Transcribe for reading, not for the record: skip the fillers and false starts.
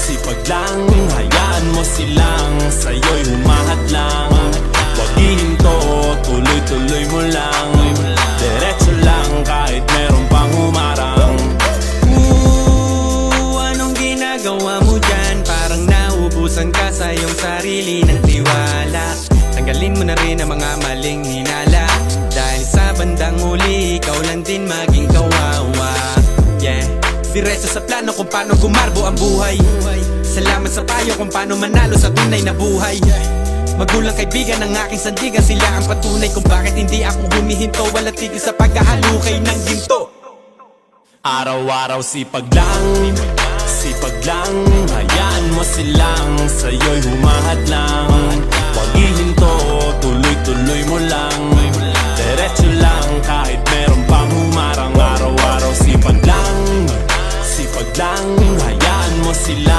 sipag lang, hayaan mo silang sa'yo'y humahat lang. Huwag ihinto, tuloy-tuloy mo lang. Diretso lang kahit meron pang humarang. Anong ginagawa mo dyan? Parang naubusan ka sa iyong sarili ng tiwala. Tanggalin mo na rin ang mga maling hinala, dahil sa bandang huli ikaw lang din maging kawawa. Yeah, diretso sa plano kung paano gumarbo ang buhay. Salamat sa payo kung paano manalo sa tunay na buhay. Magulang kaibigan ng aking sandigan, sila ang patunay kung bakit hindi ako humihinto. Walang tigil sa pagkahalukay ng ginto. Araw-araw sipag lang, hayaan mo silang sa'yo'y humahat lang. Huwag ihinto, tuloy-tuloy mo lang. Diretso lang kahit meron pang humarang. Araw-araw sipag lang, hayaan mo sila